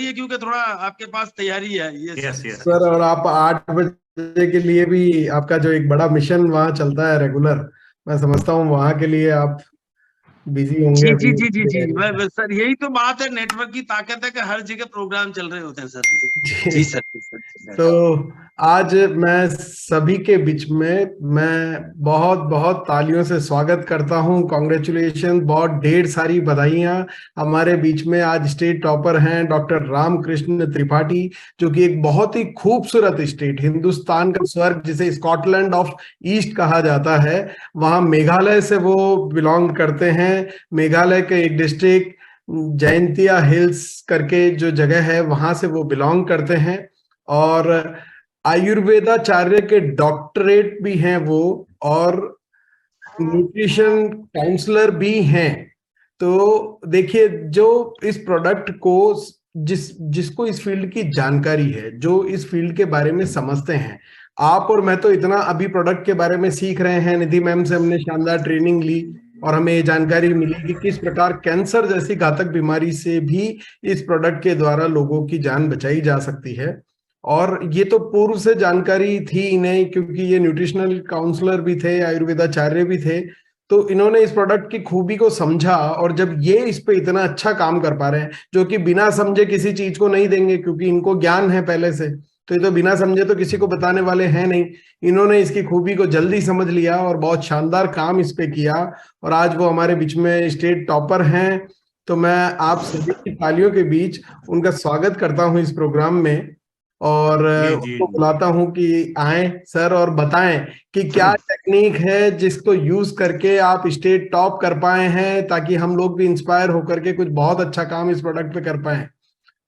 बताइए, क्योंकि थोड़ा आपके पास तैयारी है ये यस सब। यस सर, और आप 8 बजे के लिए भी आपका जो एक बड़ा मिशन वहां चलता है रेगुलर, मैं समझता हूँ वहां के लिए आप बिजी होंगे जी जी अभी जी उसकी जी जी, तैयारी में। सर यही तो बात है, नेटवर्क की ताकत है कि हर जगह प्रोग्राम चल रहे होते हैं सर। जी जी। सर, जी सर, जी सर। तो आज मैं सभी के बीच में मैं बहुत बहुत तालियों से स्वागत करता हूं। कॉन्ग्रेचुलेशन, बहुत ढेर सारी बधाइयां। हमारे बीच में आज स्टेट टॉपर हैं डॉक्टर रामकृष्ण त्रिपाठी, जो कि एक बहुत ही खूबसूरत स्टेट, हिंदुस्तान का स्वर्ग जिसे स्कॉटलैंड ऑफ ईस्ट कहा जाता है, वहां मेघालय से वो बिलोंग करते हैं। मेघालय के एक डिस्ट्रिक्ट जैंतिया हिल्स करके जो जगह है वहां से वो बिलोंग करते हैं, और आयुर्वेदाचार्य के डॉक्टरेट भी हैं वो, और न्यूट्रिशन काउंसलर भी हैं। तो देखिए, जो इस प्रोडक्ट को जिसको इस फील्ड की जानकारी है, जो इस फील्ड के बारे में समझते हैं, आप और मैं तो इतना अभी प्रोडक्ट के बारे में सीख रहे हैं। निधि मैम से हमने शानदार ट्रेनिंग ली और हमें ये जानकारी मिली कि किस प्रकार कैंसर जैसी घातक बीमारी से भी इस प्रोडक्ट के द्वारा लोगों की जान बचाई जा सकती है। और ये तो पूर्व से जानकारी थी ही नहीं, क्योंकि ये न्यूट्रिशनल काउंसलर भी थे, आयुर्वेदाचार्य भी थे। तो इन्होंने इस प्रोडक्ट की खूबी को समझा, और जब ये इस पे इतना अच्छा काम कर पा रहे हैं, जो कि बिना समझे किसी चीज को नहीं देंगे क्योंकि इनको ज्ञान है पहले से, तो ये तो बिना समझे तो किसी को बताने वाले हैं नहीं। इन्होंने इसकी खूबी को जल्दी समझ लिया और बहुत शानदार काम इस पे किया, और आज वो हमारे बीच में स्टेट टॉपर हैं। तो मैं आप सभी की तालियों के बीच उनका स्वागत करता हूं इस प्रोग्राम में, और जी जी उनको बुलाता हूं कि आए सर और बताएं कि क्या टेक्निक है जिसको यूज करके आप स्टेट टॉप कर पाए हैं, ताकि हम लोग भी इंस्पायर होकर के कुछ बहुत अच्छा काम इस प्रोडक्ट पे कर पाए।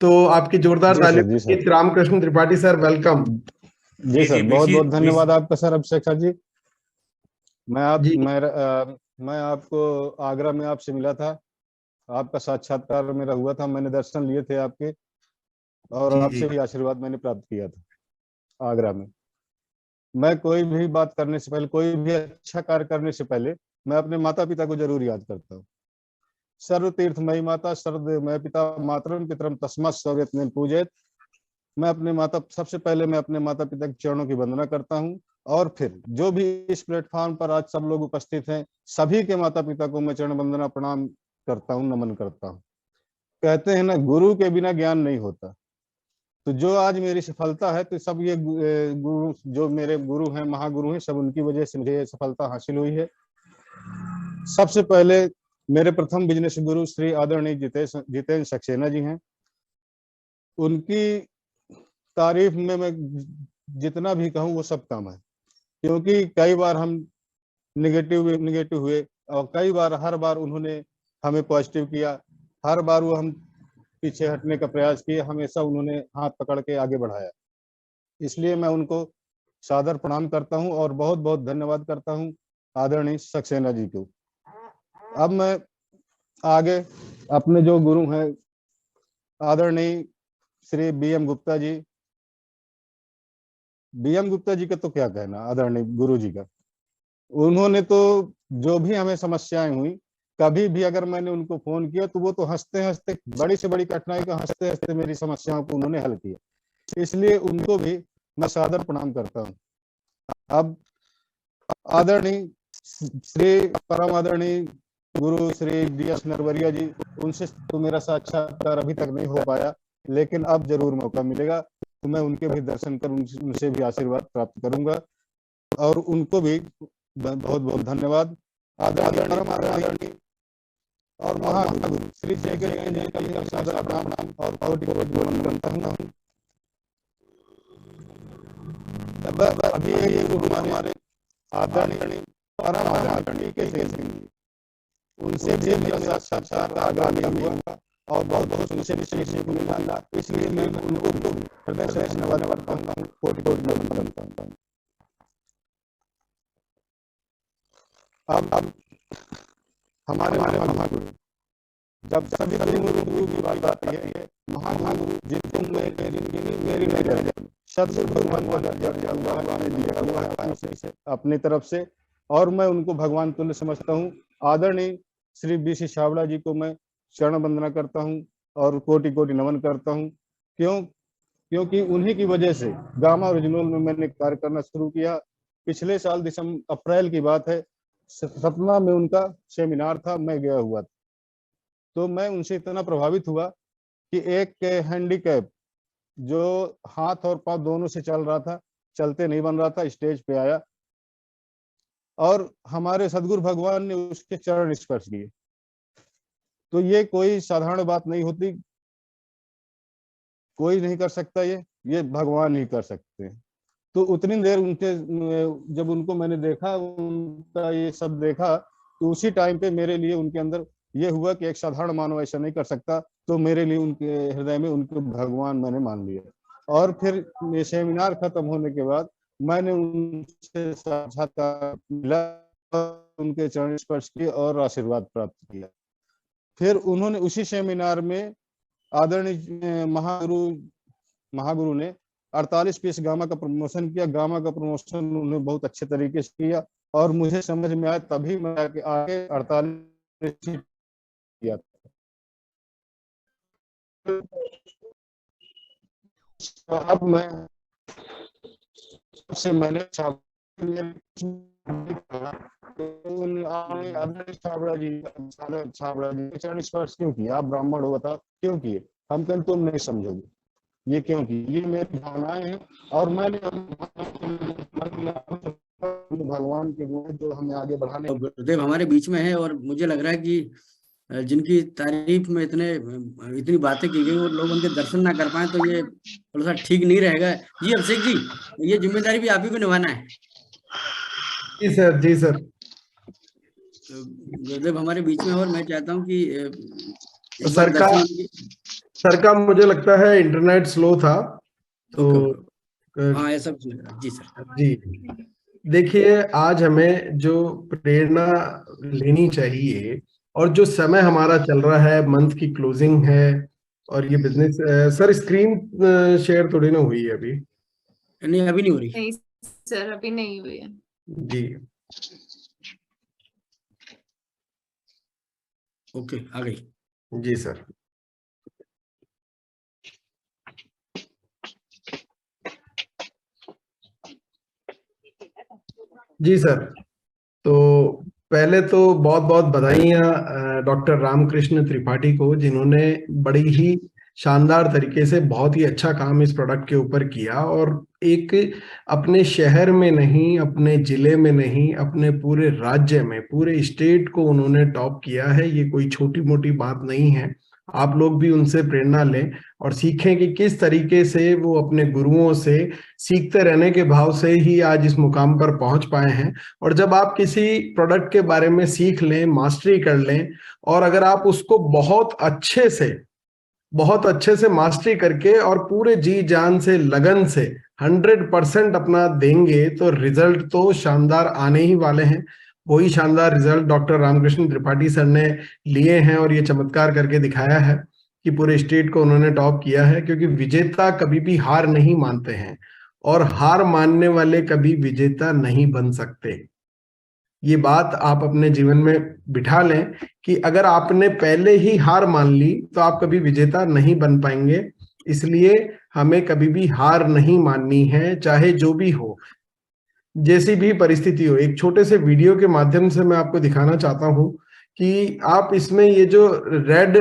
तो आपकी जोरदार जी तालियों सर, जी के सर, साथ रामकृष्ण त्रिपाठी सर, वेलकम। जी जी सर, जी बहुत बहुत बीसी धन्यवाद आपका सर अभिषेक सर जी। जी मैं आपको आगरा में आपसे मिला था, आपका साक्षात्कार मेरा हुआ था, मैंने दर्शन लिए थे आपके, और जी आपसे भी आशीर्वाद मैंने प्राप्त किया था आगरा में। मैं कोई भी बात करने से पहले, कोई भी अच्छा कार्य करने से पहले, मैं अपने माता पिता को जरूर याद करता हूँ। सर्व तीर्थ मई माता सर्वदेव मय पिता मातरम पितरम तस्मात् सौर्यत्मेन पूजयेत्। सबसे पहले मैं अपने माता पिता के चरणों की वंदना करता हूँ, और फिर जो भी इस प्लेटफॉर्म पर आज सब लोग उपस्थित हैं, सभी के माता पिता को मैं चरण वंदना प्रणाम करता हूँ, नमन करता हूँ। कहते हैं ना, गुरु के बिना ज्ञान नहीं होता। तो जो आज मेरी सफलता है, तो सब ये गुरु, जो मेरे गुरु हैं, महागुरु हैं, सब उनकी वजह से मुझे सफलता हासिल हुई है। सबसे पहले मेरे प्रथम बिजनेस गुरु श्री आदरणीय जितेंद्र सक्सेना जी हैं। उनकी तारीफ में मैं जितना भी कहूँ वो सब कम है, क्योंकि कई बार हम निगेटिव हुए, और कई बार, हर बार उन्होंने हमें पॉजिटिव किया, हर बार वो हम पीछे हटने का प्रयास किए, हमेशा उन्होंने हाथ पकड़ के आगे बढ़ाया। इसलिए मैं उनको सादर प्रणाम करता हूं और बहुत बहुत धन्यवाद करता हूं आदरणीय सक्सेना जी को। अब मैं आगे अपने जो गुरु हैं आदरणीय श्री बीएम गुप्ता जी, बीएम गुप्ता जी का तो क्या कहना, आदरणीय गुरु जी का। उन्होंने तो जो भी हमें समस्याएं हुई, कभी भी अगर मैंने उनको फोन किया तो वो तो हंसते हंसते, बड़ी से बड़ी कठिनाई का हंसते हंसते मेरी समस्याओं को उन्होंने हल किया। इसलिए उनको भी मैं सादर प्रणाम करता हूँ। अब आदरणीय श्री परम आदरणीय गुरु श्री DS नरवरिया जी, उनसे तो मेरा साक्षात्कार अभी तक नहीं हो पाया, लेकिन अब जरूर मौका मिलेगा तो मैं उनके भी दर्शन कर उनसे भी आशीर्वाद प्राप्त करूंगा, और उनको भी बहुत बहुत धन्यवाद। आदरणीय और महागुरु श्री जयगुरु जी का भी सादर प्रणाम और कोटि कोटि वंदन करता हूँ। अभी ये गुरु हमारे आदरणीय परम आदरणीय के सिंह, उनसे भी मेरा साक्षात्कार आगामी हुआ और बहुत बहुत उनसे सीखने को मिला, इसलिए मैं उनको हृदय से धन्यवाद करता हूँ, कोटि कोटि वंदन करता हूँ। अब हमारे महागुरु, जब सभी गुरु की बात आती है, महागुरु जिनको मेरी नजर सदगुरु भगवान का दर्जा दिया हुआ है अपनी तरफ से, और मैं उनको भगवान तुल्य समझता हूँ। आदरणीय श्री BC छाबड़ा जी को मैं चरण वंदना करता हूँ और कोटि कोटि नमन करता हूँ। क्योंकि उन्हीं की वजह से गामा ओरिजिनल में मैंने कार्य करना शुरू किया। पिछले साल अप्रैल की बात है, सतना में उनका सेमिनार था, मैं गया हुआ था। तो मैं उनसे इतना प्रभावित हुआ कि एक हैंडीकैप जो हाथ और पांव दोनों से चल रहा था, चलते नहीं बन रहा था, स्टेज पे आया और हमारे सदगुरु भगवान ने उसके चरण स्पर्श किए। तो ये कोई साधारण बात नहीं होती, कोई नहीं कर सकता, ये भगवान ही कर सकते हैं। तो उतनी देर जब उनको मैंने देखा, उनका ये सब देखा, तो उसी टाइम पे मेरे लिए उनके अंदर ये हुआ कि एक साधारण मानव ऐसा नहीं कर सकता। तो मेरे लिए उनके हृदय में उनको भगवान मैंने मान लिया। और फिर सेमिनार खत्म होने के बाद मैंने उनसे साक्षात्कार मिला, उनके चरण स्पर्श किए और आशीर्वाद प्राप्त किया। फिर उन्होंने उसी सेमिनार में आदरणीय महागुरु ने 48 पीस गामा का प्रमोशन किया। गामा का प्रमोशन उन्होंने बहुत अच्छे तरीके से किया और मुझे समझ में आया, तभी मैं आगे 48 किया। अब मैं से मैंने छाबड़ा जी चरण स्पर्श क्यों किया? आप ब्राह्मण हो, बताओ क्यों किए? हम कहें तुम नहीं समझोगे ये क्यों की। ये मेरी भावनाएं हैं और मैंने भगवान के गुण जो हमें आगे बढ़ाने। गुरुदेव हमारे बीच में है और मुझे लग रहा है कि जिनकी तारीफ में इतनी बातें की गई और लोग उनके दर्शन ना कर पाए तो ये थोड़ा सा ठीक नहीं रहेगा। जी अभिषेक जी, ये जिम्मेदारी भी आप ही को निभाना है। जी सर, जी सर। गुरुदेव हमारे बीच में और मैं चाहता हूँ कि सर का मुझे लगता है इंटरनेट स्लो था, तो हाँ ऐसा कुछ लग रहा है। जी सर। जी देखिए, आज हमें जो प्रेरणा लेनी चाहिए और जो समय हमारा चल रहा है, मंथ की क्लोजिंग है और ये बिजनेस, सर स्क्रीन शेयर थोड़ी ना हुई है अभी? नहीं अभी नहीं हो रही। नहीं सर, अभी नहीं हुई है। जी ओके, आ गई। जी सर। जी सर, तो पहले तो बहुत बहुत बधाइयाँ डॉक्टर रामकृष्ण त्रिपाठी को, जिन्होंने बड़ी ही शानदार तरीके से बहुत ही अच्छा काम इस प्रोडक्ट के ऊपर किया और एक अपने शहर में नहीं, अपने जिले में नहीं, अपने पूरे राज्य में, पूरे स्टेट को उन्होंने टॉप किया है। ये कोई छोटी मोटी बात नहीं है। आप लोग भी उनसे प्रेरणा लें और सीखें कि किस तरीके से वो अपने गुरुओं से सीखते रहने के भाव से ही आज इस मुकाम पर पहुंच पाए हैं। और जब आप किसी प्रोडक्ट के बारे में सीख लें, मास्टरी कर लें और अगर आप उसको बहुत अच्छे से मास्टरी करके और पूरे जी जान से, लगन से 100% अपना देंगे तो रिजल्ट तो शानदार आने ही वाले हैं। वही शानदार result doctor Ramkrishna Tripathi sir ने लिए हैं और ये चमत्कार करके दिखाया है कि पूरे स्टेट को उन्होंने टॉप किया है। क्योंकि विजेता कभी भी हार नहीं मानते हैं और हार मानने वाले कभी विजेता नहीं बन सकते। ये बात आप अपने जीवन में बिठा लें कि अगर आपने पहले ही हार मान ली तो आप कभी विजेता नहीं बन पाएंगे। इसलिए हमें कभी भी हार नहीं माननी है, चाहे जो भी हो, जैसी भी परिस्थिति हो। एक छोटे से वीडियो के माध्यम से मैं आपको दिखाना चाहता हूं कि आप इसमें ये जो रेड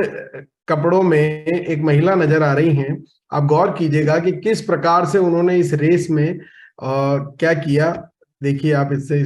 कपड़ों में एक महिला नजर आ रही हैं, आप गौर कीजिएगा कि किस प्रकार से उन्होंने इस रेस में क्या किया। देखिए आप इससे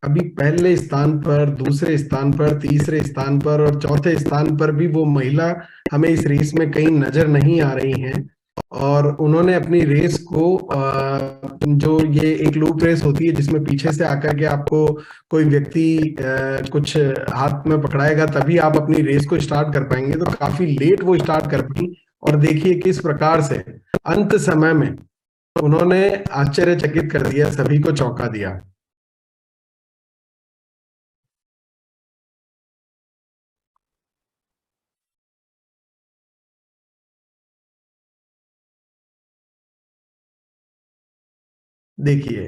अभी पहले स्थान पर, दूसरे स्थान पर, तीसरे स्थान पर और चौथे स्थान पर भी वो महिला हमें इस रेस में कहीं नजर नहीं आ रही हैं। और उन्होंने अपनी रेस को जो ये एक लूप रेस होती है जिसमें पीछे से आकर के आपको कोई व्यक्ति कुछ हाथ में पकड़ाएगा तभी आप अपनी रेस को स्टार्ट कर पाएंगे, तो काफी लेट वो स्टार्ट कर पाई। और देखिए किस प्रकार से अंत समय में उन्होंने आश्चर्यचकित कर दिया, सभी को चौंका दिया। देखिए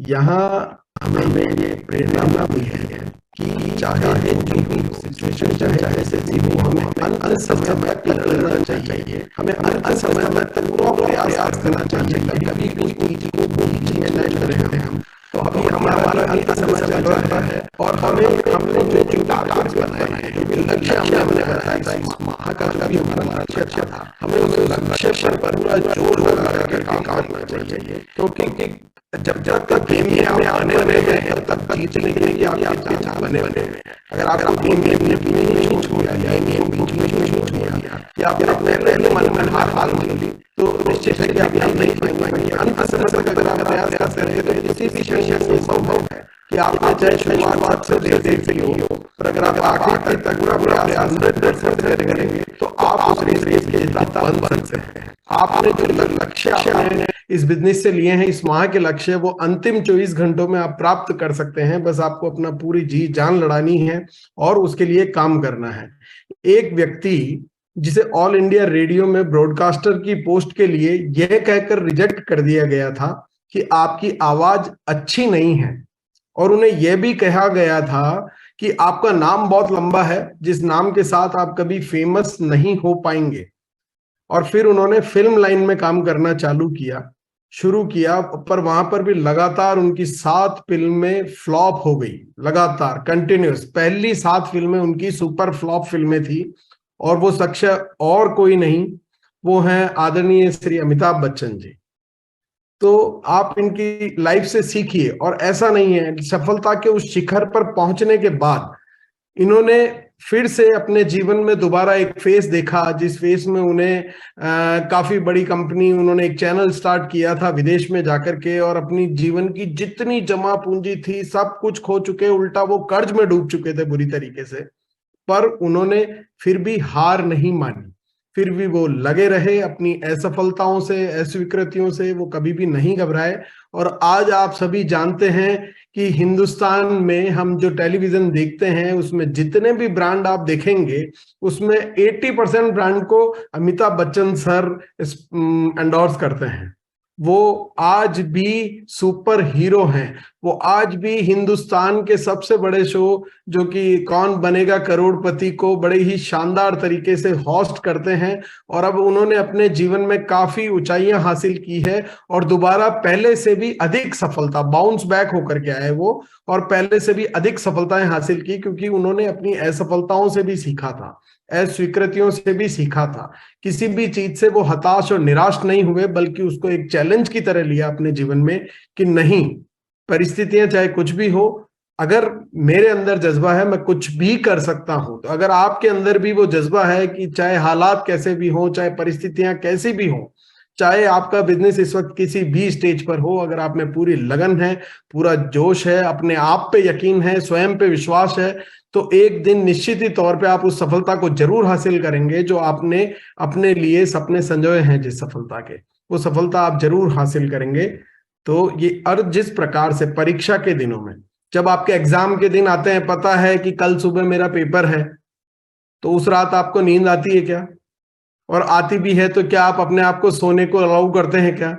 यहाँ हमें ये प्रेरणा भी है कि चाहे जो भी सिचुएशन चाहे जैसे भी हो, हमें अंत समय तक लड़ना चाहिए, हमें अंत समय तक पूरा प्रयास करना चाहिए। कभी कोई चीज को बीच में न छोड़े हम। तो अभी हमारा अंत समय चल रहा है और हमने जो टारगेट्स बनाए हैं, जो लक्ष्य हमने बनाया इस माह का, जो भी हमारा लक्ष्य था, हमें उस लक्ष्य पर पूरा जोर लगा कर काम करना चाहिए। क्योंकि जब तक गेम में आप आने वाले हैं तब तक जीतने के लिए आपके चाह बने हैं। अगर आपको गेम में नहीं छोड़ दिया या गेम बीच में छोड़ दिया या आपने पहले मन में हार मान ली तो निश्चित है कि आप नहीं पाएंगे। अंत समय तक अगर आप प्रयास करते रहे तो किसी भी विषय से संभव है कि आपने चाहे शुरुआत से देर से हो, पर अगर आप आखिर तक पूरा प्रयास 100% करेंगे तो आप उस रेस के जीता बन सकते हैं। आपने जो लक्ष्य आपने इस बिजनेस से लिए हैं, इस माह के लक्ष्य, वो अंतिम 24 घंटों में आप प्राप्त कर सकते हैं। बस आपको अपना पूरी जी जान लड़ानी है और उसके लिए काम करना है। एक व्यक्ति जिसे ऑल इंडिया रेडियो में ब्रॉडकास्टर की पोस्ट के लिए यह कहकर रिजेक्ट कर दिया गया था कि आपकी आवाज अच्छी नहीं है, और उन्हें यह भी कहा गया था कि आपका नाम बहुत लंबा है जिस नाम के साथ आप कभी फेमस नहीं हो पाएंगे। और फिर उन्होंने फिल्म लाइन में काम करना शुरू किया, पर वहां पर भी लगातार उनकी 7 फिल्में फ्लॉप हो गई, लगातार कंटिन्यूस। पहली 7 फिल्में उनकी सुपर फ्लॉप फिल्में थी, और वो शख्स और कोई नहीं, वो हैं आदरणीय श्री अमिताभ बच्चन जी। तो आप इनकी लाइफ से सीखिए। और ऐसा नहीं है, सफलता के उस शिखर पर पहुंचने के बाद इन्होंने फिर से अपने जीवन में दोबारा एक फेस देखा, जिस फेस में उन्हें काफी बड़ी कंपनी, उन्होंने एक चैनल स्टार्ट किया था विदेश में जाकर के, और अपनी जीवन की जितनी जमा पूंजी थी सब कुछ खो चुके, उल्टा वो कर्ज में डूब चुके थे बुरी तरीके से। पर उन्होंने फिर भी हार नहीं मानी, फिर भी वो लगे रहे अपनी असफलताओं से, अस्वीकृतियों से वो कभी भी नहीं घबराए। और आज आप सभी जानते हैं कि हिंदुस्तान में हम जो टेलीविजन देखते हैं उसमें जितने भी ब्रांड आप देखेंगे उसमें 80% ब्रांड को अमिताभ बच्चन सर एंडोर्स करते हैं। वो आज भी सुपर हीरो हैं, वो आज भी हिंदुस्तान के सबसे बड़े शो जो कि कौन बनेगा करोड़पति को बड़े ही शानदार तरीके से होस्ट करते हैं। और अब उन्होंने अपने जीवन में काफी ऊंचाइयां हासिल की है और दोबारा पहले से भी अधिक सफलता, बाउंस बैक होकर के आए वो, और पहले से भी अधिक सफलताएं हासिल की, क्योंकि उन्होंने अपनी असफलताओं से भी सीखा था, अस्वीकृतियों से भी सीखा था। किसी भी चीज से वो हताश और निराश नहीं हुए, बल्कि उसको एक चैलेंज की तरह लिया अपने जीवन में कि नहीं, परिस्थितियां चाहे कुछ भी हो, अगर मेरे अंदर जज्बा है मैं कुछ भी कर सकता हूं। तो अगर आपके अंदर भी वो जज्बा है कि चाहे हालात कैसे भी हो, चाहे परिस्थितियां कैसी भी हो, चाहे आपका बिजनेस इस वक्त किसी भी स्टेज पर हो, अगर आप में पूरी लगन है, पूरा जोश है, अपने आप पे यकीन है, स्वयं पे विश्वास है, तो एक दिन निश्चित ही तौर पे आप उस सफलता को जरूर हासिल करेंगे जो आपने अपने लिए सपने संजोए हैं। जिस सफलता के, वो सफलता आप जरूर हासिल करेंगे। तो ये जिस प्रकार से परीक्षा के दिनों में जब आपके एग्जाम के दिन आते हैं, पता है कि कल सुबह मेरा पेपर है, तो उस रात आपको नींद आती है क्या? और आती भी है तो क्या आप अपने आप को सोने को अलाउ करते हैं क्या?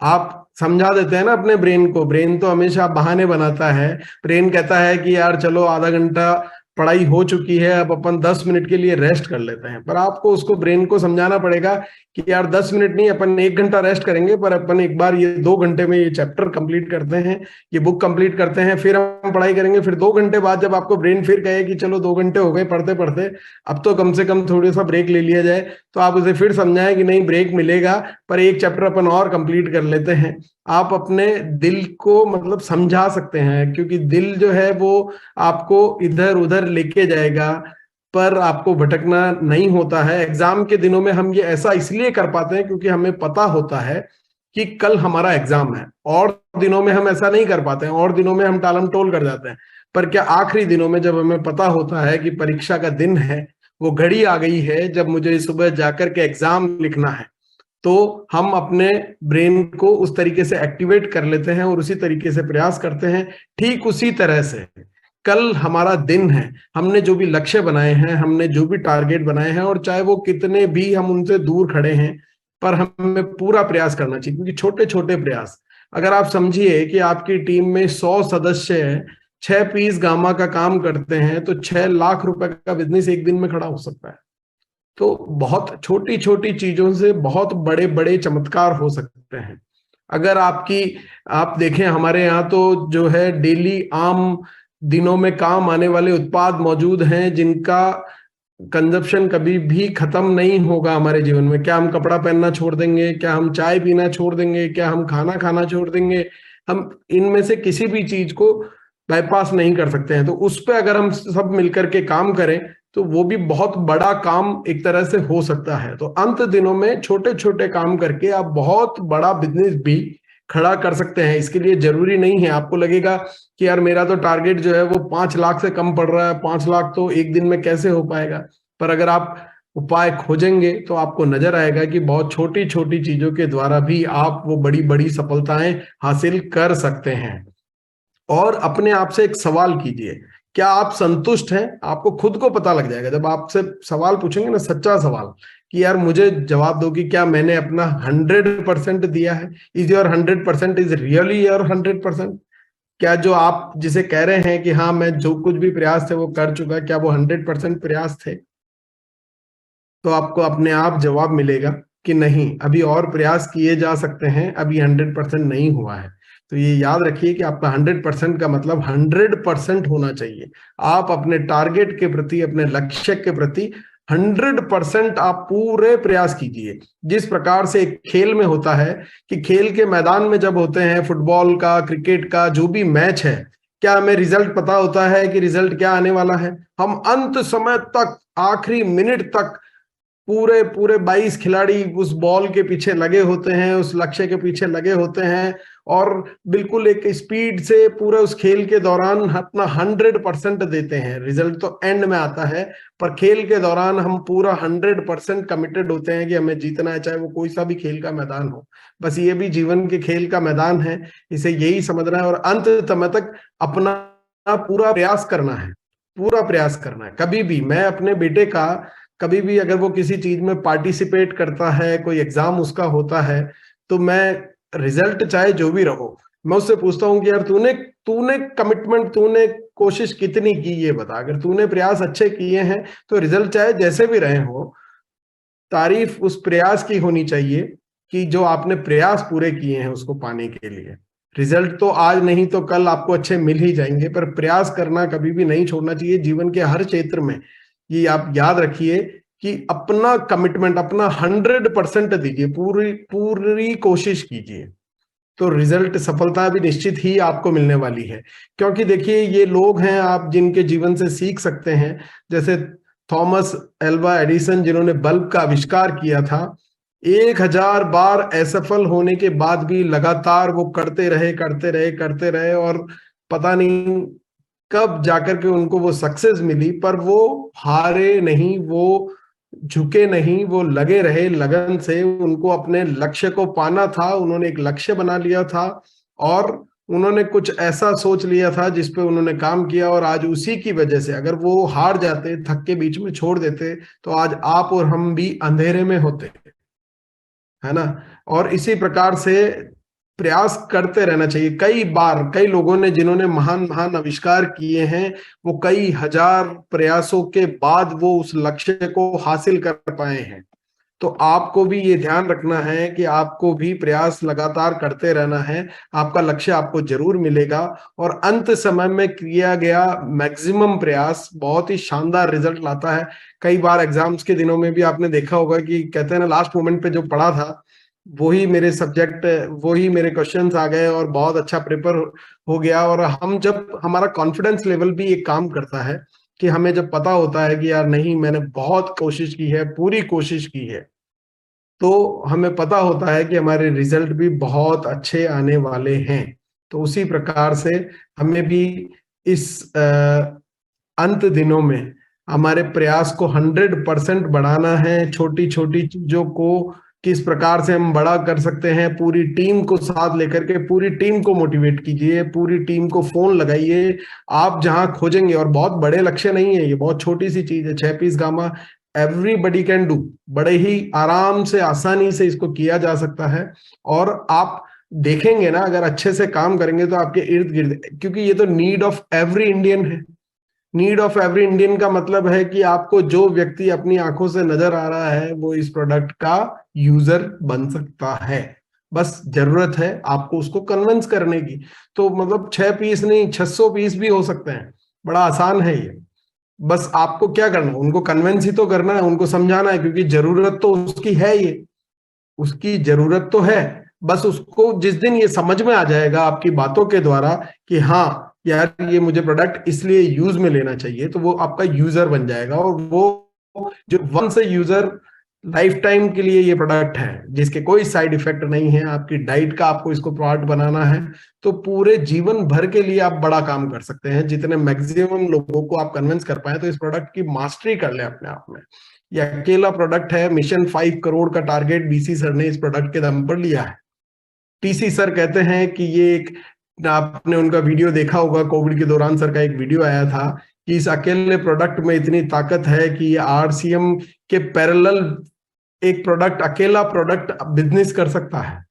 आप समझा देते हैं ना अपने ब्रेन को। ब्रेन तो हमेशा बहाने बनाता है। ब्रेन कहता है कि यार चलो आधा घंटा पढ़ाई हो चुकी है, अब अपन 10 मिनट के लिए रेस्ट कर लेते हैं। पर आपको उसको, ब्रेन को समझाना पड़ेगा कि यार 10 मिनट नहीं, अपन 1 घंटा रेस्ट करेंगे, पर अपन एक बार ये 2 घंटे में ये चैप्टर कंप्लीट करते हैं, ये बुक कंप्लीट करते हैं, फिर हम पढ़ाई करेंगे। फिर 2 घंटे बाद जब आपको ब्रेन फिर कहे कि चलो 2 घंटे हो गए पढ़ते पढ़ते, अब तो कम से कम थोड़ा सा ब्रेक ले लिया जाए, तो आप उसे फिर समझाएं कि नहीं, ब्रेक मिलेगा पर एक चैप्टर अपन और कंप्लीट कर लेते हैं। आप अपने दिल को मतलब समझा सकते हैं, क्योंकि दिल जो है वो आपको इधर उधर लेके जाएगा, पर आपको भटकना नहीं होता है। एग्जाम के दिनों में हम ये ऐसा इसलिए कर पाते हैं क्योंकि हमें पता होता है कि कल हमारा एग्जाम है, और दिनों में हम ऐसा नहीं कर पाते हैं, और दिनों में हम टालम टोल कर जाते हैं। पर क्या आखिरी दिनों में जब हमें पता होता है कि परीक्षा का दिन है, वो घड़ी आ गई है जब मुझे सुबह जाकर के एग्जाम लिखना है, तो हम अपने ब्रेन को उस तरीके से एक्टिवेट कर लेते हैं और उसी तरीके से प्रयास करते हैं। ठीक उसी तरह से कल हमारा दिन है, हमने जो भी लक्ष्य बनाए हैं, हमने जो भी टारगेट बनाए हैं, और चाहे वो कितने भी हम उनसे दूर खड़े हैं, पर हमें पूरा प्रयास करना चाहिए। क्योंकि छोटे छोटे प्रयास, अगर आप समझिए कि आपकी टीम में 100 सदस्य हैं, 6 पीस गामा का काम करते हैं, तो 6 लाख रुपए का बिजनेस एक दिन में खड़ा हो सकता है। तो बहुत छोटी छोटी चीजों से बहुत बड़े बड़े चमत्कार हो सकते हैं। अगर आप देखें, हमारे यहाँ तो जो है डेली आम दिनों में काम आने वाले उत्पाद मौजूद हैं जिनका कंजप्शन कभी भी खत्म नहीं होगा हमारे जीवन में। क्या हम कपड़ा पहनना छोड़ देंगे? क्या हम चाय पीना छोड़ देंगे? क्या हम खाना खाना छोड़ देंगे? हम इनमें से किसी भी चीज को बाईपास नहीं कर सकते हैं। तो उस पर अगर हम सब मिलकर के काम करें तो वो भी बहुत बड़ा काम एक तरह से हो सकता है। तो अंत दिनों में छोटे छोटे काम करके आप बहुत बड़ा बिजनेस भी खड़ा कर सकते हैं। इसके लिए जरूरी नहीं है, आपको लगेगा कि यार मेरा तो टारगेट जो है वो 5 लाख से कम पड़ रहा है, 5 लाख तो एक दिन में कैसे हो पाएगा। पर अगर आप उपाय खोजेंगे तो आपको नजर आएगा कि बहुत छोटी छोटी चीजों के द्वारा भी आप वो बड़ी बड़ी सफलताएं हासिल कर सकते हैं। और अपने आप से एक सवाल कीजिए, क्या आप संतुष्ट हैं? आपको खुद को पता लग जाएगा जब आपसे सवाल पूछेंगे ना, सच्चा सवाल, कि यार मुझे जवाब दो कि क्या मैंने अपना 100% दिया है। Is your 100% is really your 100%? क्या जो आप जिसे कह रहे हैं कि हाँ मैं जो कुछ भी प्रयास थे वो कर चुका, क्या वो 100% प्रयास थे? तो आपको अपने आप जवाब मिलेगा कि नहीं, अभी और प्रयास किए जा सकते हैं, अभी 100% नहीं हुआ है। तो ये याद रखिए कि आपका 100% का मतलब 100% होना चाहिए। आप अपने टारगेट के प्रति, अपने लक्ष्य के प्रति 100% आप पूरे प्रयास कीजिए। जिस प्रकार से एक खेल में होता है कि खेल के मैदान में जब होते हैं, फुटबॉल का, क्रिकेट का जो भी मैच है, क्या हमें रिजल्ट पता होता है कि रिजल्ट क्या आने वाला है? हम अंत समय तक, आखिरी मिनट तक पूरे पूरे 22 खिलाड़ी उस बॉल के पीछे लगे होते हैं, उस लक्ष्य के पीछे लगे होते हैं, और बिल्कुल एक स्पीड से पूरे उस खेल के दौरान अपना 100% देते हैं। रिजल्ट तो एंड में आता है, पर खेल के दौरान हम पूरा 100% कमिटेड होते हैं कि हमें जीतना है, चाहे वो कोई सा भी खेल का मैदान हो। बस ये भी जीवन के खेल का मैदान है, इसे यही समझना है और अंत समय तक अपना पूरा प्रयास करना है, पूरा प्रयास करना है। कभी भी मैं अपने बेटे का, कभी भी अगर वो किसी चीज में पार्टिसिपेट करता है, कोई एग्जाम उसका होता है, तो मैं रिजल्ट चाहे जो भी रहो, मैं उससे पूछता हूँ कि यार तूने कमिटमेंट, तूने कोशिश कितनी की, ये बता। अगर तूने प्रयास अच्छे किए हैं तो रिजल्ट चाहे जैसे भी रहे हो, तारीफ उस प्रयास की होनी चाहिए कि जो आपने प्रयास पूरे किए हैं उसको पाने के लिए। रिजल्ट तो आज नहीं तो कल आपको अच्छे मिल ही जाएंगे, पर प्रयास करना कभी भी नहीं छोड़ना चाहिए जीवन के हर क्षेत्र में। ये आप याद रखिए कि अपना कमिटमेंट, अपना 100% दीजिए, पूरी पूरी कोशिश कीजिए, तो रिजल्ट, सफलता भी निश्चित ही आपको मिलने वाली है। क्योंकि देखिए, ये लोग हैं आप जिनके जीवन से सीख सकते हैं, जैसे थॉमस एल्वा एडिसन जिन्होंने बल्ब का आविष्कार किया था। 1000 बार असफल होने के बाद भी लगातार वो करते रहे और पता नहीं कब जाकर के उनको वो सक्सेस मिली, पर वो हारे नहीं, वो झुके नहीं, वो लगे रहे लगन से। उनको अपने लक्ष्य को पाना था, उन्होंने एक लक्ष्य बना लिया था और उन्होंने कुछ ऐसा सोच लिया था जिस पे उन्होंने काम किया, और आज उसी की वजह से, अगर वो हार जाते, थक के बीच में छोड़ देते, तो आज आप और हम भी अंधेरे में होते, है ना। और इसी प्रकार से प्रयास करते रहना चाहिए। कई बार कई लोगों ने, जिन्होंने महान महान आविष्कार किए हैं, वो कई हजार प्रयासों के बाद वो उस लक्ष्य को हासिल कर पाए हैं। तो आपको भी ये ध्यान रखना है कि आपको भी प्रयास लगातार करते रहना है। आपका लक्ष्य आपको जरूर मिलेगा और अंत समय में किया गया मैक्सिमम प्रयास बहुत ही शानदार रिजल्ट लाता है। कई बार एग्जाम्स के दिनों में भी आपने देखा होगा कि कहते हैं ना, लास्ट मोमेंट पे जो पढ़ा था वही मेरे सब्जेक्ट, वही मेरे क्वेश्चंस आ गए और बहुत अच्छा पेपर हो गया। और हम, जब हमारा कॉन्फिडेंस लेवल भी एक काम करता है कि हमें जब पता होता है कि यार नहीं, मैंने बहुत कोशिश की है, पूरी कोशिश की है, तो हमें पता होता है कि हमारे रिजल्ट भी बहुत अच्छे आने वाले हैं। तो उसी प्रकार से हमें भी इस अंत दिनों में हमारे प्रयास को 100% बढ़ाना है। छोटी छोटी चीजों को किस प्रकार से हम बड़ा कर सकते हैं, पूरी टीम को साथ लेकर के पूरी टीम को मोटिवेट कीजिए, पूरी टीम को फोन लगाइए। आप जहां खोजेंगे, और बहुत बड़े लक्ष्य नहीं है, ये बहुत छोटी सी चीज है, 6 पीस गामा एवरीबडी कैन डू। बड़े ही आराम से, आसानी से इसको किया जा सकता है। और आप देखेंगे ना, अगर अच्छे से काम करेंगे तो आपके इर्द गिर्द, क्योंकि ये तो नीड ऑफ एवरी इंडियन है। नीड ऑफ एवरी इंडियन का मतलब है कि आपको जो व्यक्ति अपनी आंखों से नजर आ रहा है वो इस प्रोडक्ट का यूजर बन सकता है। बस जरूरत है आपको उसको कन्विंस करने की। तो मतलब 6 पीस नहीं, 600 पीस भी हो सकते हैं। बड़ा आसान है ये। बस आपको क्या करना है, उनको कन्विंस ही तो करना है, उनको समझाना है, क्योंकि जरूरत तो उसकी है, ये उसकी जरूरत तो है। बस उसको जिस दिन ये समझ में आ जाएगा आपकी बातों के द्वारा कि हाँ यार, ये मुझे प्रोडक्ट इसलिए यूज में लेना चाहिए, तो वो आपका यूजर बन जाएगा। और वो जो वंस यूजर, लाइफ टाइम के लिए ये प्रोडक्ट है, जिसके कोई साइड इफेक्ट नहीं है। आपकी डाइट का आपको इसको प्रोडक्ट बनाना है, तो पूरे जीवन भर के लिए आप बड़ा काम कर सकते हैं। जितने मैक्सिमम लोगों को आप कन्विंस कर पाए, तो इस प्रोडक्ट की मास्टरी कर ले अपने आप में। ये अकेला प्रोडक्ट है। मिशन 5 करोड़ का टारगेट बीसी सर ने इस प्रोडक्ट के दम पर लिया है। टीसी सर कहते हैं कि ये एक, आपने उनका वीडियो देखा होगा, कोविड के दौरान सर का एक वीडियो आया था कि इस अकेले प्रोडक्ट में इतनी ताकत है कि ये आरसीएम के पैरेलल एक प्रोडक्ट, अकेला प्रोडक्ट बिजनेस कर सकता है।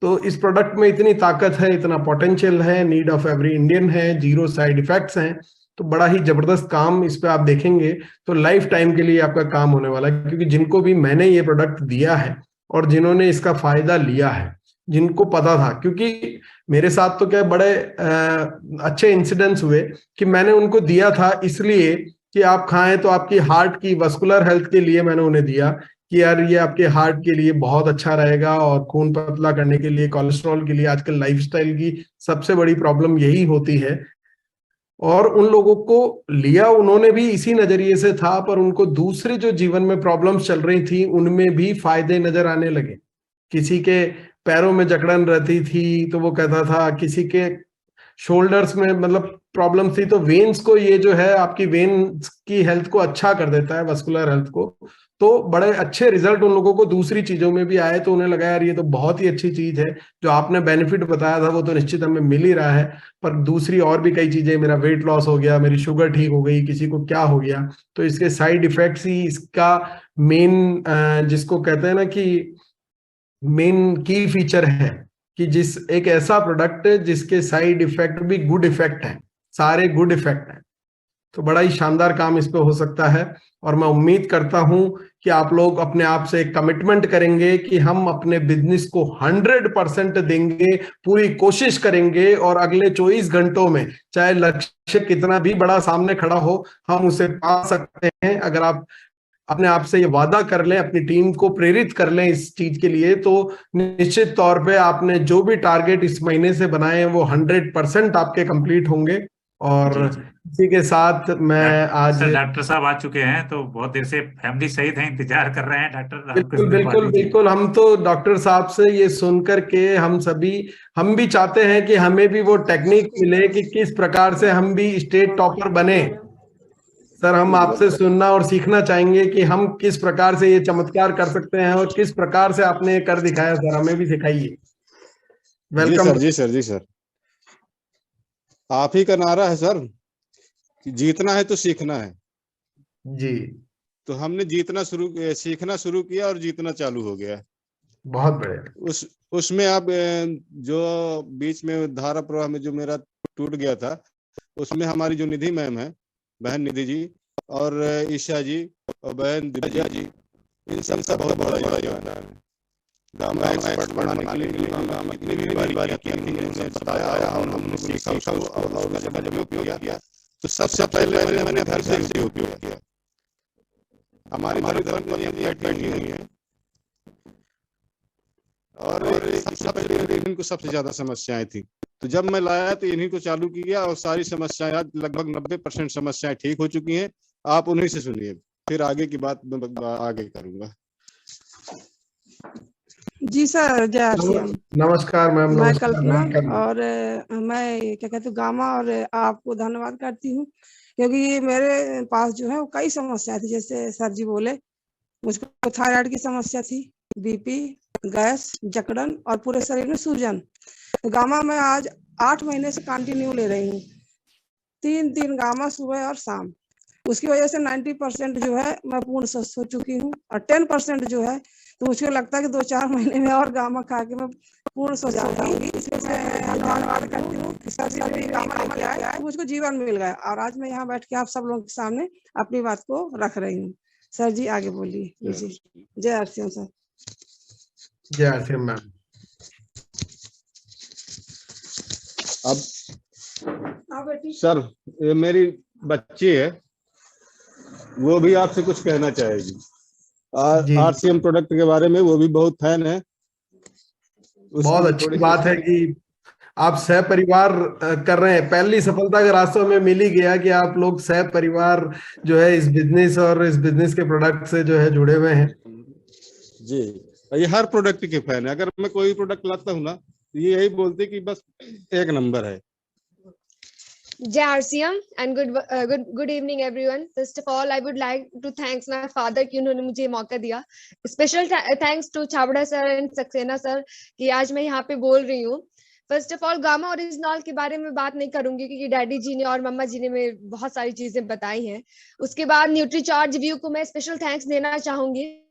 तो इस प्रोडक्ट में इतनी ताकत है, इतना पोटेंशियल है, नीड ऑफ एवरी इंडियन है, 0 साइड इफेक्ट्स हैं। तो बड़ा ही जबरदस्त काम इस पे आप देखेंगे तो लाइफ टाइम के लिए आपका काम होने वाला है। क्योंकि जिनको भी मैंने ये प्रोडक्ट दिया है और जिन्होंने इसका फायदा लिया है, जिनको पता था, क्योंकि मेरे साथ तो क्या बड़े अच्छे इंसिडेंट्स हुए कि मैंने उनको दिया था इसलिए कि आप खाएं तो आपकी हार्ट की वस्कुलर हेल्थ के लिए मैंने उन्हें दिया कि यार ये आपके हार्ट के लिए बहुत अच्छा रहेगा, और खून पतला करने के लिए, कोलेस्ट्रॉल के लिए, आजकल लाइफस्टाइल की सबसे बड़ी प्रॉब्लम यही होती है। और उन लोगों को लिया उन्होंने भी इसी नजरिए से था, पर उनको दूसरे जो जीवन में प्रॉब्लम्स चल रही थी उनमें भी फायदे नजर आने लगे। किसी के पैरों में जकड़न रहती थी तो वो कहता था, किसी के शोल्डर्स में मतलब प्रॉब्लम थी, तो वेन्स को, ये जो है आपकी वेन्स की हेल्थ को अच्छा कर देता है, वस्कुलर हेल्थ को। तो बड़े अच्छे रिजल्ट उन लोगों को दूसरी चीजों में भी आए। तो उन्हें लगा यार ये तो बहुत ही अच्छी चीज है, जो आपने बेनिफिट बताया था वो तो निश्चित हमें मिल ही रहा है, पर दूसरी और भी कई चीजें, मेरा वेट लॉस हो गया, मेरी शुगर ठीक हो गई, किसी को क्या हो गया, तो इसके साइड इफेक्ट्स ही इसका मेन, जिसको कहते हैं ना कि मेन की फीचर है, कि जिस एक ऐसा प्रोडक्ट जिसके साइड इफेक्ट भी गुड इफेक्ट है, सारे गुड इफेक्ट हैं। तो बड़ा ही शानदार काम इस पे हो सकता है। और मैं उम्मीद करता हूं कि आप लोग अपने आप से कमिटमेंट करेंगे कि हम अपने बिजनेस को 100% देंगे, पूरी कोशिश करेंगे, और अगले 24 घंटों में चाहे लक्ष्य कितना भी बड़ा सामने खड़ा हो, हम उसे पा सकते हैं। अगर आप अपने आप से ये वादा कर लें, अपनी टीम को प्रेरित कर लें इस चीज के लिए, तो निश्चित तौर पे आपने जो भी टारगेट इस महीने से बनाए हैं वो 100% आपके कंप्लीट होंगे। और इसी के साथ मैं आज, डॉक्टर साहब आ चुके हैं, तो बहुत देर से फैमिली सहित है, इंतजार कर रहे हैं डॉक्टर। बिल्कुल बिल्कुल बिल्कुल, हम तो डॉक्टर साहब से ये सुनकर के हम भी चाहते हैं कि हमें भी वो टेक्निक मिले कि किस प्रकार से हम भी स्टेट टॉपर बने। सर, हम आपसे सुनना और सीखना चाहेंगे कि हम किस प्रकार से ये चमत्कार कर सकते हैं, और किस प्रकार से आपने कर दिखाया। सर, हमें भी सिखाइए। वेलकम। जी सर। आप ही का नारा है सर कि जीतना है तो सीखना है जी। तो हमने सीखना शुरू किया और जीतना चालू हो गया। बहुत बढ़िया। उसमें अब जो बीच में धारा प्रवाह में जो मेरा टूट गया था, उसमें हमारी जो निधि मैम है, बहन निधि जी, और ईशा जी और बहन दिव्या जी, इन सब बहुत बड़ा योगदान है। गामा एक्सपर्ट बनाने के लिए हम इतनी भी बारी की हमने बताया, हमने सीखा और उसका जब उपयोग किया तो सबसे पहले मैंने घर से उपयोग किया। हमारी धर्मपत्नी बैठी हुई है, और सबसे पहले इनको सबसे ज्यादा समस्याएं थी तो जब मैं लाया तो इन्हीं को चालू किया और सारी समस्याएं आज लगभग 90% समस्याएं ठीक हो चुकी हैं। आप उन्हीं से सुनिए, फिर आगे की बात मैं आगे करूंगा। जी सर, जय आरसीएम। नमस्कार मैम। मैं नमस्कार। कल्पना और मैं क्या कहते हैं गामा और आपको धन्यवाद करती हूँ, क्योंकि मेरे पास जो है वो कई समस्या थी। जैसे सर जी बोले, मुझको थायराइड की समस्या थी, बीपी, गैस, जकड़न और पूरे शरीर में सूजन। तो गामा मैं आज 8 महीने से कंटिन्यू ले रही हूँ, 3 गामा सुबह और शाम। उसकी वजह से 90% जो है मैं पूर्ण स्वस्थ हो चुकी हूँ, और 10% जो है तो मुझे लगता है कि 2-4 महीने में और गामा खा के मैं पूर्ण स्वस्थ हो जाऊंगी। इसलिए मैं धन्यवाद करती हूँ कि सर जी भी गामा लेके आए, तो मुझको जीवन मिल गया, और आज मैं यहाँ बैठ के आप सब लोगों के सामने अपनी बात को रख रही हूँ। सर जी आगे बोलिए। जय आरसीएम सर। जय आरसीएम मैम। अब सर, ये मेरी बच्ची है, वो भी आपसे कुछ कहना चाहेगी आरसीएम प्रोडक्ट के बारे में। वो भी बहुत फैन है। बहुत अच्छी बात है कि आप सह परिवार कर रहे हैं। पहली सफलता का रास्ता हमें मिल ही गया कि आप लोग सह परिवार जो है इस बिजनेस और इस बिजनेस के प्रोडक्ट से जो है जुड़े हुए हैं। जी, ये हर प्रोडक्ट के फैन है। अगर मैं कोई प्रोडक्ट लाता हूँ ना, तो ये यही बोलते कि बस एक नंबर है। Jai RCM and good evening everyone. First of all, I would like to thank my father कि उन्होंने मुझे मौका दिया। Special thanks to Chhabra sir and Saxena sir कि आज मैं यहाँ पे बोल रही हूँ। First of all gamma original के बारे में बात नहीं करूंगी, क्योंकि डैडी जी ने और मम्मा जी ने में बहुत सारी चीजें बताई हैं। उसके बाद न्यूट्रीचार्ज व्यू को मैं स्पेशल थैंक्स देना चाहूंगी,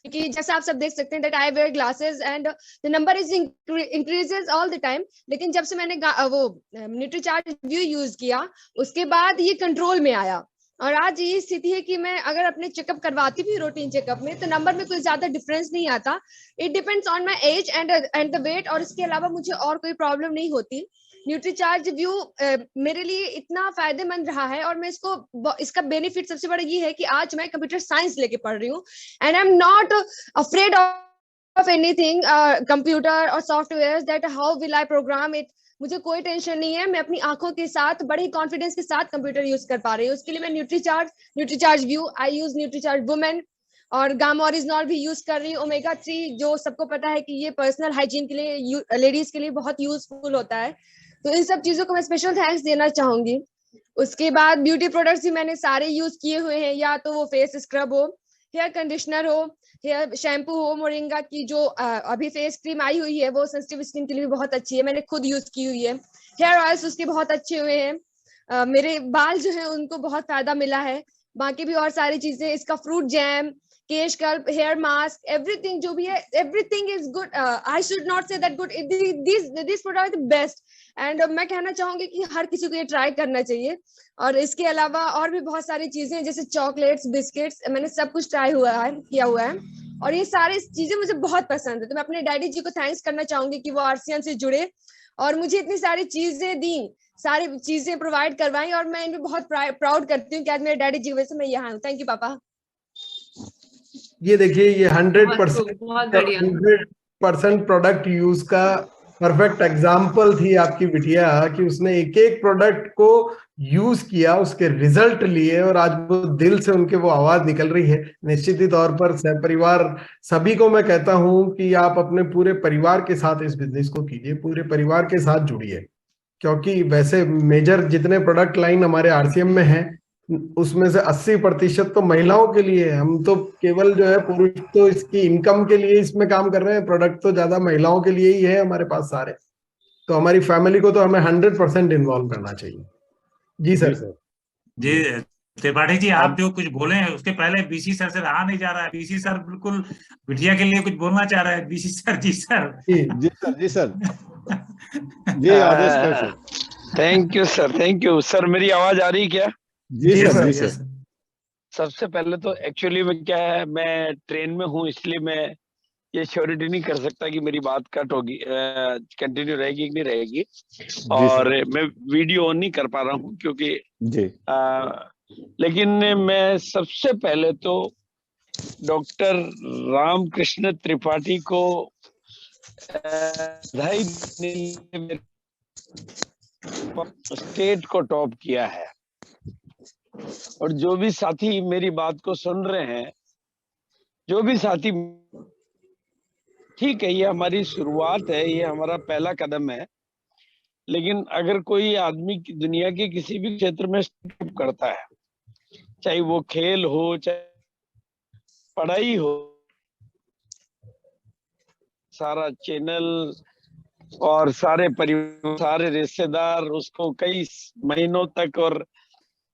क्योंकि जैसा आप सब देख सकते हैं that I where glasses and the number is increases all the time. लेकिन जब से मैंने वो न्यूट्रीचार्ज व्यू यूज किया, उसके बाद ये कंट्रोल में आया, और आज ये स्थिति है कि मैं अगर अपने चेकअप करवाती भी रूटीन चेकअप में, तो नंबर में कोई ज्यादा डिफरेंस नहीं आता। It depends on my age and the weight, और इसके अलावा मुझे और कोई प्रॉब्लम नहीं होती। न्यूट्रीचार्ज व्यू मेरे लिए इतना फायदेमंद रहा है, और मैं इसका बेनिफिट सबसे बड़ा ये है कि आज मैं कंप्यूटर साइंस लेके पढ़ रही हूँ, and I am not afraid of anything computer और software, that how will I program it. मुझे कोई टेंशन नहीं है, मैं अपनी आंखों के साथ बड़े ही कॉन्फिडेंस के साथ कंप्यूटर यूज कर पा रही हूँ। उसके लिए मैं न्यूट्रीचार्ज व्यू, आई यूज न्यूट्रीचार्ज वुमेन, और गामा ओरिजिनल भी यूज कर रही हूँ। ओमेगा 3 जो सबको पता है कि ये पर्सनल हाइजीन के लिए, लेडीज के लिए बहुत यूजफुल होता है। तो इन सब चीजों को मैं स्पेशल थैंक्स देना चाहूंगी। उसके बाद ब्यूटी प्रोडक्ट्स भी मैंने सारे यूज किए हुए हैं, या तो वो फेस स्क्रब हो, हेयर कंडीशनर हो, हेयर शैम्पू हो, मोरिंगा की जो अभी फेस क्रीम आई हुई है वो सेंसिटिव स्किन के लिए भी बहुत अच्छी है, मैंने खुद यूज की हुई है। हेयर ऑयल्स उसके बहुत अच्छे हुए हैं, मेरे बाल जो है उनको बहुत फायदा मिला है। बाकी भी और सारी चीजें, इसका फ्रूट जैम, केश कल्प, हेयर मास्क, एवरीथिंग जो भी है, everything is good. I should not say that good, this product is best, and मैं कहना चाहूंगी कि हर किसी को ये ट्राई करना चाहिए। और इसके अलावा और भी बहुत सारी चीजें जैसे चॉकलेट्स, बिस्किट्स, मैंने सब कुछ ट्राई किया हुआ है, और ये सारी चीजें मुझे बहुत पसंद है। तो मैं अपने डैडी जी को थैंक्स करना चाहूंगी कि वो आरसीएम से जुड़े और मुझे इतनी सारी चीजें दी, सारी चीजें प्रोवाइड करवाई, और मैं इनमें बहुत प्राउड करती हूँ कि आज मेरे डैडी जी की वजह से मैं यहाँ हूँ। थैंक यू पापा। ये देखिए, ये 100% प्रोडक्ट यूज का परफेक्ट एग्जाम्पल थी आपकी बिटिया, कि उसने एक एक प्रोडक्ट को यूज किया, उसके रिजल्ट लिए, और आज वो दिल से उनके वो आवाज निकल रही है। निश्चित ही तौर पर सहपरिवार सभी को मैं कहता हूं कि आप अपने पूरे परिवार के साथ इस बिजनेस को कीजिए, पूरे परिवार के साथ जुड़िए, क्योंकि वैसे मेजर जितने प्रोडक्ट लाइन हमारे आरसीएम में है उसमें से 80% तो महिलाओं के लिए है। हम तो केवल जो है पुरुष तो इसकी इनकम के लिए इसमें काम कर रहे हैं, प्रोडक्ट तो ज्यादा महिलाओं के लिए ही है हमारे पास सारे। तो हमारी फैमिली को तो हमें 100% इन्वॉल्व करना चाहिए। जी सर। जी त्रिपाठी जी, आप जो कुछ बोले हैं उसके पहले बीसी सर से रहा नहीं जा रहा है। बीसी सर बिल्कुल बिटिया के लिए कुछ बोलना चाह रहे हैं। BC sir. जी सर। जी सर। जी आदेश कर सर। Thank you sir. मेरी आवाज आ रही है क्या? जी सर। सबसे पहले तो एक्चुअली में क्या है, मैं ट्रेन में हूँ, इसलिए मैं ये श्योरिटी नहीं कर सकता कि मेरी बात कट होगी, कंटिन्यू रहेगी कि नहीं रहेगी, और मैं वीडियो ऑन नहीं कर पा रहा हूँ क्योंकि लेकिन मैं सबसे पहले तो डॉक्टर रामकृष्ण त्रिपाठी को स्टेट को टॉप किया है। और जो भी साथी मेरी बात को सुन रहे हैं, जो भी साथी, ठीक है, ये हमारी शुरुआत है, ये हमारा पहला कदम है, लेकिन अगर कोई आदमी दुनिया के किसी भी क्षेत्र में स्टेप करता है, चाहे वो खेल हो, चाहे पढ़ाई हो, सारा चैनल और सारे परिवार, सारे रिश्तेदार उसको कई महीनों तक और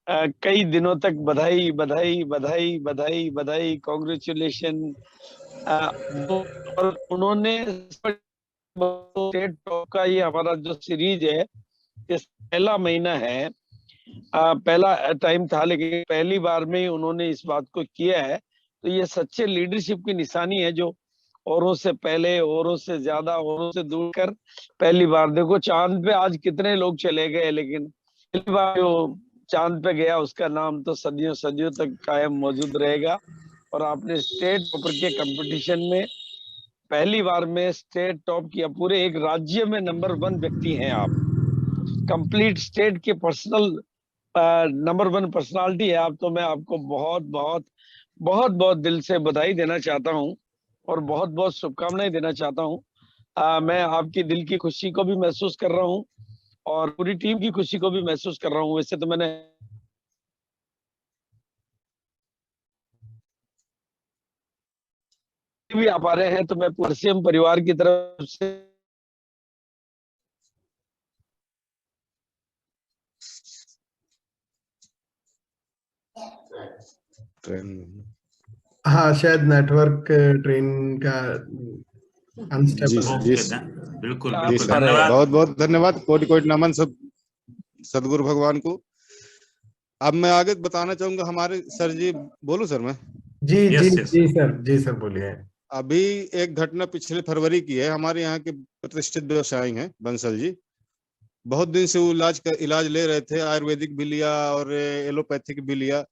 कई दिनों तक बधाई बधाई बधाई बधाई बधाई, कॉन्ग्रेचुलेशन। और उन्होंने स्टेट टॉप का ये हमारा जो सीरीज है, इस पहला महीना है, पहला टाइम था, लेकिन पहली बार में उन्होंने इस बात को किया है। तो ये सच्चे लीडरशिप की निशानी है, जो औरों से पहले, औरों से ज्यादा, औरों से दूर कर पहली बार, देखो चांद पे आज कितने लोग चले गए, लेकिन पहली बार जो चांद पे गया उसका नाम तो सदियों सदियों तक कायम मौजूद रहेगा। और आपने स्टेट टॉपर के कंपटीशन में पहली बार में स्टेट टॉप किया, पूरे एक राज्य में नंबर 1 व्यक्ति हैं आप, कंप्लीट स्टेट के पर्सनल नंबर 1 पर्सनालिटी है आप। तो मैं आपको बहुत बहुत बहुत बहुत दिल से बधाई देना चाहता हूँ और बहुत बहुत शुभकामनाएं देना चाहता हूँ। मैं आपकी दिल की खुशी को भी महसूस कर रहा हूँ और पूरी टीम की खुशी को भी महसूस कर रहा हूँ। वैसे तो मैंने भी आ पा रहे हैं, तो मैं परसीएम परिवार की तरफ से हाँ, शायद नेटवर्क ट्रेन का अनस्टेबल। बिल्कुल धन्यवाद, बहुत बहुत धन्यवाद, कोटि कोटि नमन सब सदगुरु भगवान को। अब मैं आगे बताना चाहूंगा हमारे सर जी, बोलूं सर मैं? जी जी जी सर बोलिए। अभी एक घटना पिछले फरवरी की है, हमारे यहाँ के प्रतिष्ठित व्यवसायी हैं बंसल जी, बहुत दिन से वो इलाज ले रहे थे, आयुर्वेदिक भी लिया और एलोपैथिक भी लिया,